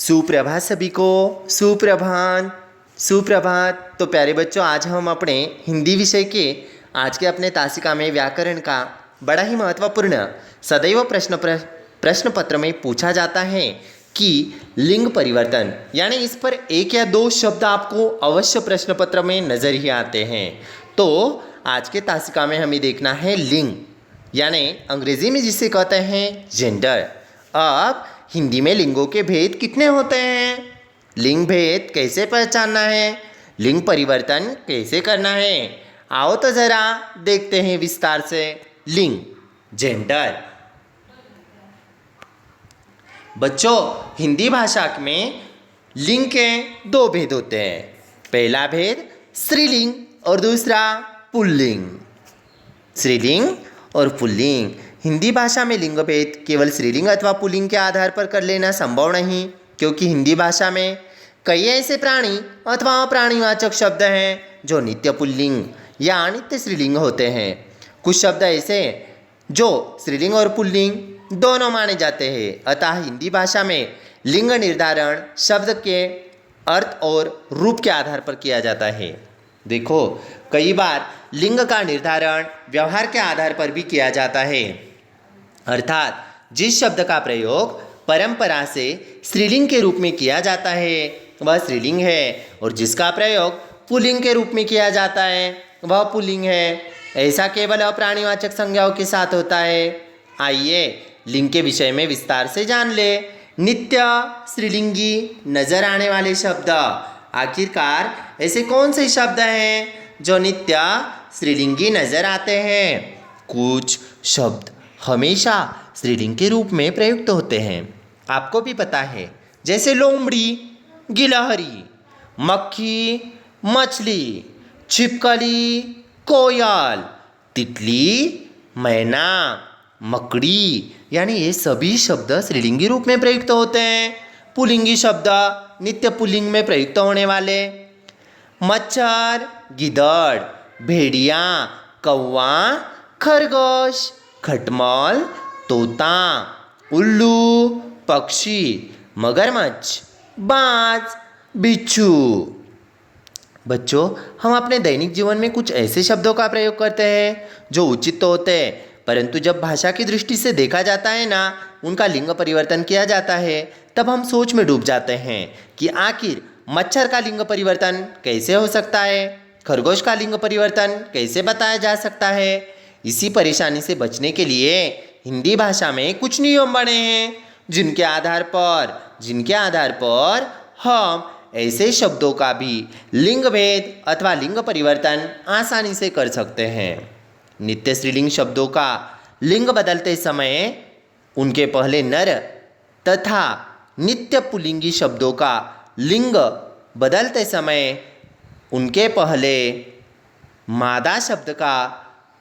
सुप्रभात सभी को। सुप्रभात सुप्रभात। तो प्यारे बच्चों, आज हम अपने हिंदी विषय के आज के अपने तासिका में व्याकरण का बड़ा ही महत्वपूर्ण सदैव प्रश्न पत्र में पूछा जाता है कि लिंग परिवर्तन, यानी इस पर एक या दो शब्द आपको अवश्य प्रश्न पत्र में नज़र ही आते हैं। तो आज के तासिका में हमें देखना है लिंग, यानी अंग्रेजी में जिसे कहते हैं जेंडर। अब हिंदी में लिंगों के भेद कितने होते हैं, लिंग भेद कैसे पहचानना है, लिंग परिवर्तन कैसे करना है, आओ तो ज़रा देखते हैं विस्तार से। लिंग, जेंडर। बच्चों, हिंदी भाषा में लिंग के दो भेद होते हैं। पहला भेद स्त्रीलिंग और दूसरा पुल्लिंग। स्त्रीलिंग और पुल्लिंग। हिंदी भाषा में लिंग भेद केवल स्त्रीलिंग अथवा पुल्लिंग के आधार पर कर लेना संभव नहीं, क्योंकि हिंदी भाषा में कई ऐसे प्राणी अथवा प्राणीवाचक शब्द हैं जो नित्य पुल्लिंग या नित्य स्त्रीलिंग होते हैं। कुछ शब्द ऐसे जो स्त्रीलिंग और पुल्लिंग दोनों माने जाते हैं। अतः हिंदी भाषा में लिंग निर्धारण शब्द के अर्थ और रूप के आधार पर किया जाता है। देखो, कई बार लिंग का निर्धारण व्यवहार के आधार पर भी किया जाता है, अर्थात जिस शब्द का प्रयोग परंपरा से स्त्रीलिंग के रूप में किया जाता है वह स्त्रीलिंग है, और जिसका प्रयोग पुल्लिंग के रूप में किया जाता है वह पुल्लिंग है। ऐसा केवल अप्राणीवाचक संज्ञाओं के साथ होता है। आइए लिंग के विषय में विस्तार से जान ले। नित्य स्त्रीलिंगी नजर आने वाले शब्द, आखिरकार ऐसे कौन से शब्द हैं जो नित्य स्त्रीलिंगी नजर आते हैं? कुछ शब्द हमेशा स्त्रीलिंग के रूप में प्रयुक्त होते हैं, आपको भी पता है, जैसे लोमड़ी, गिलहरी, मक्खी, मछली, छिपकली, कोयल, तितली, मैना, मकड़ी, यानी ये सभी शब्द स्त्रीलिंगी रूप में प्रयुक्त होते हैं। पुल्लिंगी शब्द नित्य पुल्लिंग में प्रयुक्त होने वाले मच्छर, गिद्धड़, भेड़िया, कौवा, खरगोश, खटमल, तोता, उल्लू, पक्षी, मगरमच्छ, बाज, बिच्छू। बच्चों, हम अपने दैनिक जीवन में कुछ ऐसे शब्दों का प्रयोग करते हैं जो उचित तो होते हैं, परंतु जब भाषा की दृष्टि से देखा जाता है ना, उनका लिंग परिवर्तन किया जाता है, तब हम सोच में डूब जाते हैं कि आखिर मच्छर का लिंग परिवर्तन कैसे हो सकता है, खरगोश का लिंग परिवर्तन कैसे बताया जा सकता है। इसी परेशानी से बचने के लिए हिंदी भाषा में कुछ नियम बने हैं जिनके आधार पर हम ऐसे शब्दों का भी लिंग भेद अथवा लिंग परिवर्तन आसानी से कर सकते हैं। नित्य स्त्रीलिंग शब्दों का लिंग बदलते समय उनके पहले नर तथा नित्य पुल्लिंगी शब्दों का लिंग बदलते समय उनके पहले मादा शब्द का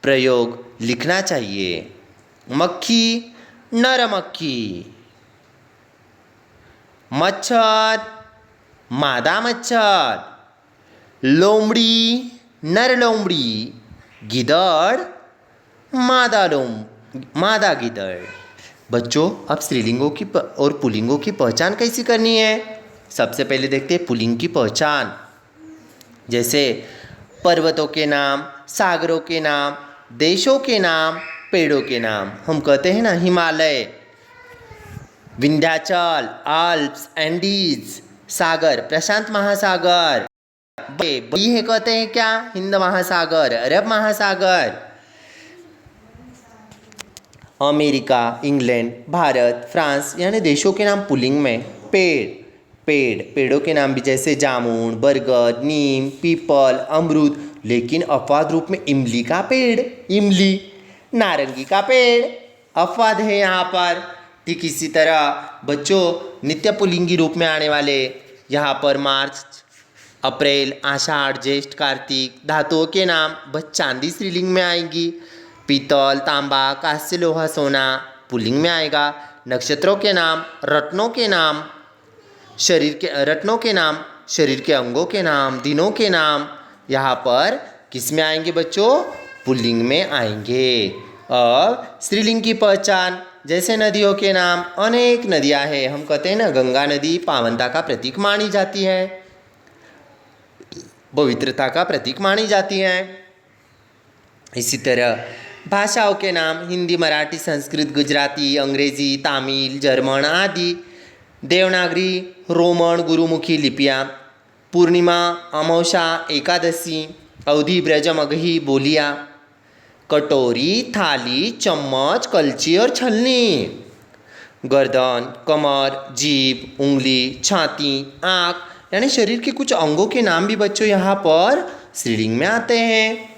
प्रयोग लिखना चाहिए। मक्खी, नर मक्खी, मच्छर, मादा मच्छर, लोमड़ी, नर लोमड़ी, गिद्धड़, मादा गिद्धड़। बच्चों, अब स्त्रीलिंगों की और पुल्लिंगों की पहचान कैसी करनी है? सबसे पहले देखते हैं पुल्लिंग की पहचान। जैसे पर्वतों के नाम, सागरों के नाम, देशों के नाम, पेड़ों के नाम। हम कहते हैं ना, हिमालय, विंध्याचल, आल्प्स, एंडीज, सागर, प्रशांत महासागर, बड़ी है कहते हैं क्या? हिंद महासागर, अरब महासागर, अमेरिका, इंग्लैंड, भारत, फ्रांस, यानी देशों के नाम पुल्लिंग में। पेड़ों के नाम भी जैसे जामुन, बरगद, नीम, पीपल, अमरूद, लेकिन अपवाद रूप में इमली का पेड़, इमली, नारंगी का पेड़ अपवाद है यहाँ पर। ठीक इसी तरह बच्चों, नित्य पुल्लिंगी रूप में आने वाले यहाँ पर मार्च, अप्रैल, आषाढ़, ज्येष्ठ, कार्तिक। धातुओं के नाम बस चांदी स्त्रीलिंग में आएगी, पीतल, तांबा, कांस्य, लोहा, सोना पुल्लिंग में आएगा। नक्षत्रों के नाम, रत्नों के नाम, शरीर के अंगों के नाम, दिनों के नाम यहाँ पर किस में आएंगे बच्चों? पुल्लिंग में आएंगे। अब स्त्रीलिंग की पहचान, जैसे नदियों के नाम, अनेक नदियां हैं। हम कहते हैं ना, गंगा नदी पावनता का प्रतीक मानी जाती है, पवित्रता का प्रतीक मानी जाती है। इसी तरह भाषाओं के नाम, हिंदी, मराठी, संस्कृत, गुजराती, अंग्रेजी, तमिल, जर्मन आदि। देवनागरी, रोमन, गुरुमुखी लिपियाँ। पूर्णिमा, अमावस्या, एकादशी, अवधि, ब्रज, मगही बोलियाँ। कटोरी, थाली, चम्मच, कलची और छलनी। गर्दन, कमर, जीभ, उंगली, छाती, आँख, यानी शरीर के कुछ अंगों के नाम भी बच्चों यहाँ पर स्त्रीलिंग में आते हैं।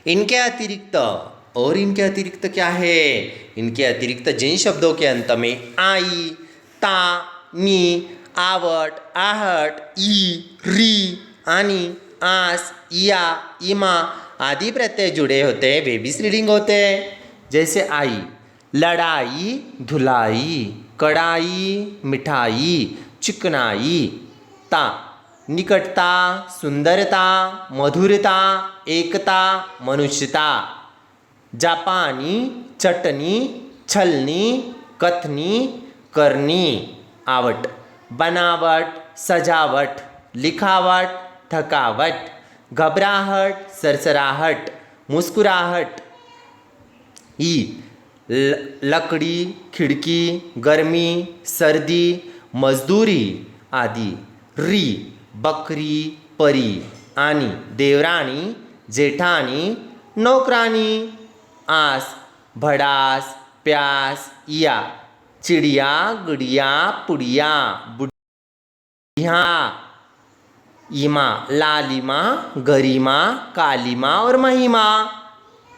इनके अतिरिक्त क्या है? इनके अतिरिक्त जिन शब्दों के अंत में आई, ता, नी, आवट, आहट, ई, री, आनी, आस, या, इमा आदि प्रत्यय जुड़े होते हैं, वे भी स्त्रीलिंग होते हैं। जैसे आई, लड़ाई, धुलाई, कड़ाई, मिठाई, चिकनाई। ता, निकटता, सुंदरता, मधुरता, एकता, मनुष्यता। जापानी, चटनी, छलनी, कथनी, करनी। आवट, बनावट, सजावट, लिखावट, थकावट, घबराहट, सरसराहट, मुस्कुराहट। ई, लकड़ी, खिड़की, गर्मी, सर्दी, मजदूरी आदि। री, बकरी, परी, आनी, देवरानी, जेठानी, नौकरानी। आस, भड़ास, प्यास, या, चिड़िया, गुड़िया, पुड़िया, बुढ़िया। इमा, लालिमा, गरिमा, कालिमा और महिमा।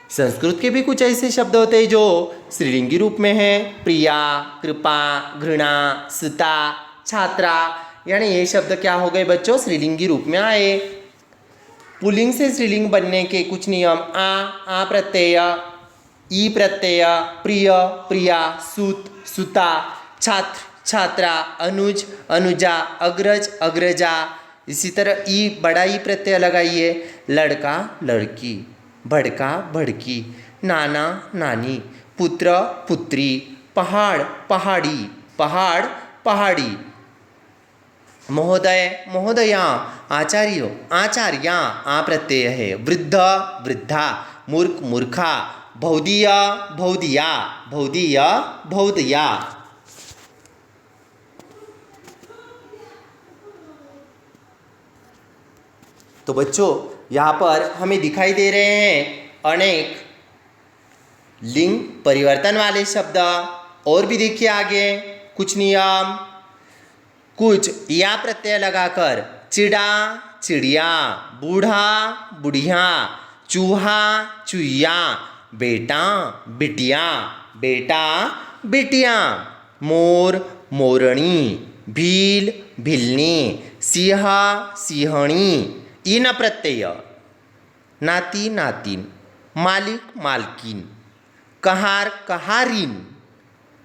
संस्कृत के भी कुछ ऐसे शब्द होते हैं जो स्त्रीलिंगी रूप में हैं। प्रिया, कृपा, घृणा, सुता, छात्रा, यानी ये शब्द क्या हो गए बच्चों? स्त्रीलिंगी रूप में आए। पुल्लिंग से स्त्रीलिंग बनने के कुछ नियम। आ प्रत्यय, ई प्रत्यय, प्रिय, प्रिया, सुत, सुता, छात्र, छात्रा, अनुज, अनुजा, अग्रज, अग्रजा। इसी तरह ई बड़ा ई प्रत्यय लगाइए। लड़का, लड़की, भड़का, भड़की, नाना, नानी, पुत्र, पुत्री, पहाड़, पहाड़ी, पहाड़, पहाड़ी। महोदय, महोदया, आचार्य, आचार्या आ प्रत्यय है। वृद्ध, वृद्धा, मूर्ख, मूर्खा, भौदीय, भौदिया, भौदीय, भौदया। तो बच्चों यहाँ पर हमें दिखाई दे रहे हैं अनेक लिंग परिवर्तन वाले शब्द। और भी देखिए आगे कुछ नियम। कुछ या प्रत्यय लगाकर चिड़ा, चिड़िया, बूढ़ा, बुढ़िया, चूहा, चुहिया, बेटा, बिटिया, बेटा, बिटिया, मोर, मोरनी, भील, भिलनी, सिंह, सिंहणी। इन प्रत्यय नाती, नातिन, मालिक, मालकिन, कहार, कहारिन।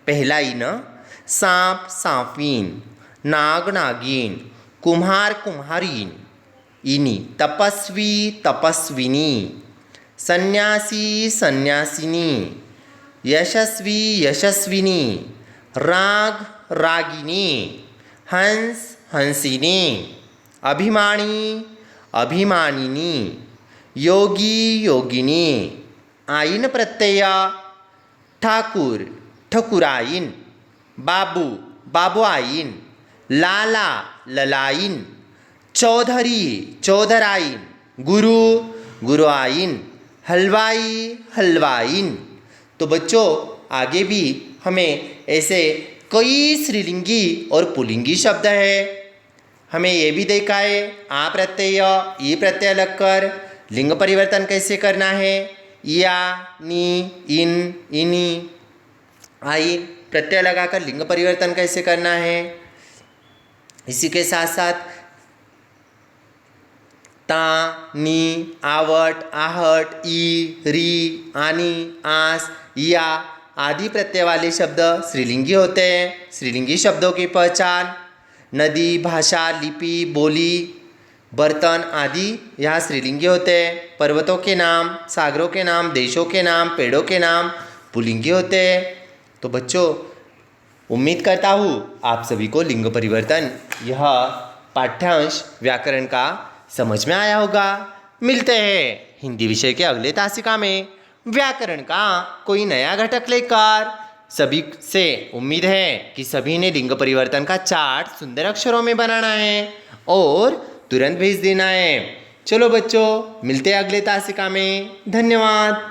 पहला इन सांप, सांपिन, नाग, नागिन, कुम्हार, कुम्हारिन। इनी तपस्वी, तपस्विनी, सन्यासी, सन्यासिनी, यशस्वी, यशस्विनी, राग, रागिनी, हंस, हंसिनी, अभिमानी, अभिमानिनी, योगी, योगिनी। आइन प्रत्यय ठाकुर, ठकुराइन, बाबू, बाबुआइन, लाला, ललाइन, चौधरी, चौधराइन, गुरु, गुरुआइन, हलवाई, हलवाइन। तो बच्चों आगे भी हमें ऐसे कई स्त्रीलिंगी और पुल्लिंगी शब्द है। हमें ये भी देखा है आ प्रत्यय, ई प्रत्यय लगकर लिंग परिवर्तन कैसे करना है। या, नी, इन, इनी, आइन प्रत्यय लगाकर लिंग परिवर्तन कैसे करना है। इसी के साथ साथ ता, नी, आवट, आहट, ई, री, आनी, आस, या आदि प्रत्यय वाले शब्द स्त्रीलिंगी होते हैं। स्त्रीलिंगी शब्दों की पहचान। नदी, भाषा, लिपि, बोली, बर्तन आदि यहाँ स्त्रीलिंगी होते हैं। पर्वतों के नाम, सागरों के नाम, देशों के नाम, पेड़ों के नाम, पुल्लिंगी होते हैं। तो बच्चों, उम्मीद करता हूँ आप सभी को लिंग परिवर्तन यह पाठ्यांश व्याकरण का समझ में आया होगा। मिलते हैं हिंदी विषय के अगले तासिका में व्याकरण का कोई नया घटक लेकर। सभी से उम्मीद है कि सभी ने लिंग परिवर्तन का चार्ट सुंदर अक्षरों में बनाना है और तुरंत भेज देना है। चलो बच्चों, मिलते हैं अगले तासिका में। धन्यवाद।